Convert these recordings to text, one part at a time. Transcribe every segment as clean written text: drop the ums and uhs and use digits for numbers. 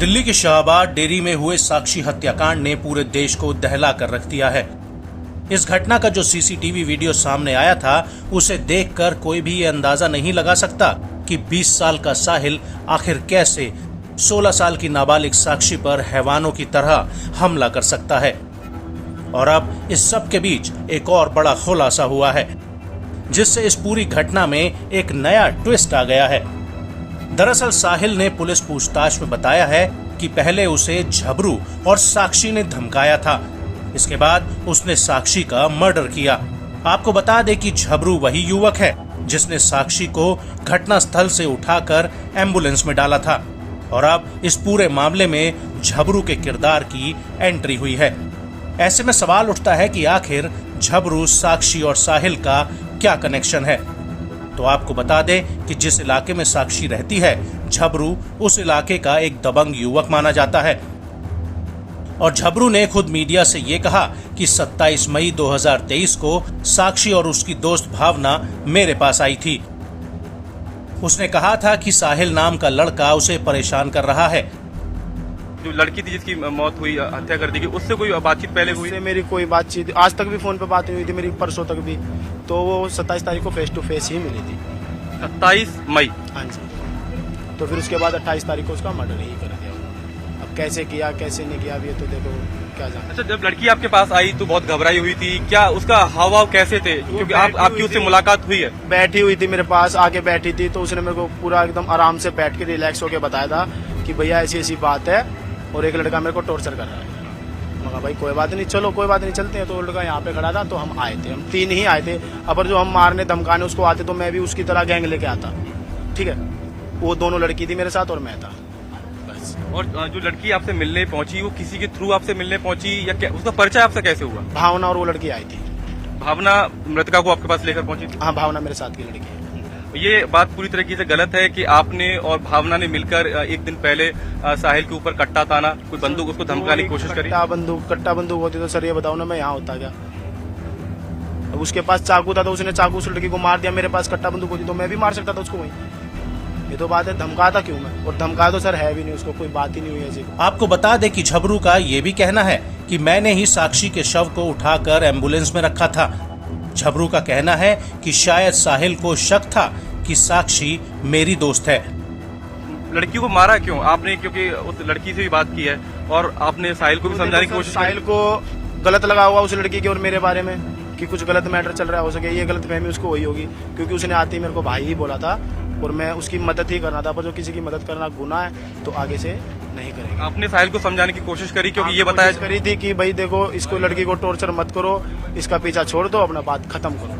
दिल्ली के शाहबाद डेरी में हुए साक्षी हत्याकांड ने पूरे देश को दहला कर रख दिया है। इस घटना का जो सीसीटीवी वीडियो सामने आया था, उसे देखकर कोई भी ये अंदाजा नहीं लगा सकता कि 20 साल का साहिल आखिर कैसे 16 साल की नाबालिग साक्षी पर हैवानों की तरह हमला कर सकता है। और अब इस सब के बीच एक और बड़ा खुलासा हुआ है, जिससे इस पूरी घटना में एक नया ट्विस्ट आ गया है। दरअसल साहिल ने पुलिस पूछताछ में बताया है कि पहले उसे झबरू और साक्षी ने धमकाया था। इसके बाद उसने साक्षी का मर्डर किया। आपको बता दें कि झबरू वही युवक है जिसने साक्षी को घटना स्थल से उठाकर एम्बुलेंस में डाला था। और अब इस पूरे मामले में झबरू के किरदार की एंट्री हुई है। ऐसे में सवाल उठता है कि आखिर झबरू, साक्षी और साहिल का क्या कनेक्शन है। तो आपको बता दें कि जिस इलाके में साक्षी रहती है, झबरू उस इलाके का एक दबंग युवक माना जाता है। और झबरू ने खुद मीडिया से ये कहा कि 27 मई 2023 को साक्षी और उसकी दोस्त भावना मेरे पास आई थी। उसने कहा था कि साहिल नाम का लड़का उसे परेशान कर रहा है। जो लड़की थी जिसकी मौत हुई, हत्या कर दी गई, उससे कोई बातचीत पहले हुई? उससे मेरी कोई बातचीत आज तक भी फोन पे बात नहीं हुई थी मेरी, परसों तक भी। तो वो 27 तारीख को फेस टू फेस ही मिली थी। 27 मई? हाँ जी। तो फिर उसके बाद 28 तारीख को उसका मर्डर ही कर दिया। अब कैसे किया कैसे नहीं किया, अब ये तो देखो क्या जाना। अच्छा, जब लड़की आपके पास आई तो बहुत घबराई हुई थी, क्या उसका हाव कैसे थे? क्योंकि आपकी उससे मुलाकात हुई है। बैठी हुई थी मेरे पास, आके बैठी थी, तो उसने मेरे को पूरा एकदम आराम से बैठ के रिलैक्स होकर बताया था कि भैया ऐसी ऐसी बात है और एक लड़का मेरे को टॉर्चर कर रहा है। मगर भाई कोई बात नहीं, चलो कोई बात नहीं, चलते हैं। तो लड़का यहाँ पे खड़ा था, तो हम आए थे, हम 3 ही आए थे। अगर जो हम मारने धमकाने उसको आते तो मैं भी उसकी तरह गैंग लेके आता, ठीक है। वो दोनों लड़की थी मेरे साथ और मैं था, बस। और जो लड़की आपसे मिलने पहुंची, वो किसी के थ्रू आपसे मिलने पहुंची या क्या, उसका परिचय आपसे कैसे हुआ? भावना और वो लड़की आई थी। भावना मृतका को आपके पास लेकर पहुंची थी? हाँ, भावना मेरे साथ की लड़की है। ये बात पूरी तरीके से गलत है कि आपने और भावना ने मिलकर एक दिन पहले साहिल के ऊपर कट्टा ताना, कोई बंदूक उसको धमकाने की कोशिश करी? कट्टा बंदूक होती तो सर ये बताओ ना, मैं यहाँ होता क्या? अब उसके पास चाकू था तो उसने चाकू उस लड़की को मार दिया। मेरे पास कट्टा बंदूक होती तो मैं भी मार सकता था उसको वहीं। ये तो बात है, धमकाता क्यों मैं? और धमका तो सर है भी नहीं, उसको कोई बात ही नहीं हुई ऐसी। आपको बता दें कि झबरू का ये भी कहना है कि मैंने ही साक्षी के शव को उठाकर एम्बुलेंस में रखा था। झबरू का कहना है कि शायद साहिल को शक था कि साक्षी मेरी दोस्त है। लड़की को मारा क्यों आपने? क्योंकि उस लड़की से भी बात की है और आपने साहिल को भी समझाने की कोशिश। साहिल को गलत लगा हुआ उस लड़की के और मेरे बारे में कि कुछ गलत मैटर चल रहा हो सके, ये गलत फहमी उसको हुई होगी। क्योंकि उसने आते ही मेरे को भाई ही बोला था और मैं उसकी मदद ही करना था। पर जो किसी की मदद करना गुनाह है तो आगे से नहीं करेंगे। आपने साहिल को समझाने की कोशिश करी? क्योंकि ये बताया करी थी कि भाई देखो, इसको लड़की को टॉर्चर मत करो, इसका पीछा छोड़ दो, अपना बात खत्म करो,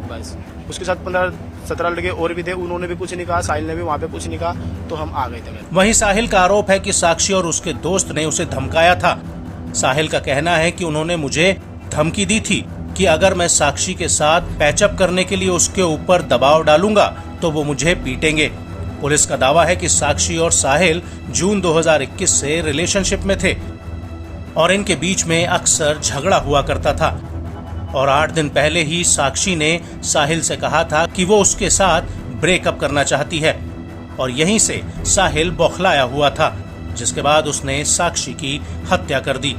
बस। उसके साथ 15-17 लड़के और भी थे, उन्होंने भी कुछ नहीं कहा, साहिल ने भी वहाँ पे कुछ नहीं कहा, तो हम आ गए थे। वहीं साहिल का आरोप है कि साक्षी और उसके दोस्त ने उसे धमकाया था। साहिल का कहना है कि उन्होंने मुझे धमकी दी थी कि अगर मैं साक्षी के साथ पैचअप करने के लिए उसके ऊपर दबाव डालूंगा तो वो मुझे पीटेंगे। पुलिस का दावा है कि साक्षी और साहिल जून 2021 से रिलेशनशिप में थे और इनके बीच में अक्सर झगड़ा हुआ करता था। और 8 दिन पहले ही साक्षी ने साहिल से कहा था कि वो उसके साथ ब्रेकअप करना चाहती है और यहीं से साहिल बौखलाया हुआ था, जिसके बाद उसने साक्षी की हत्या कर दी।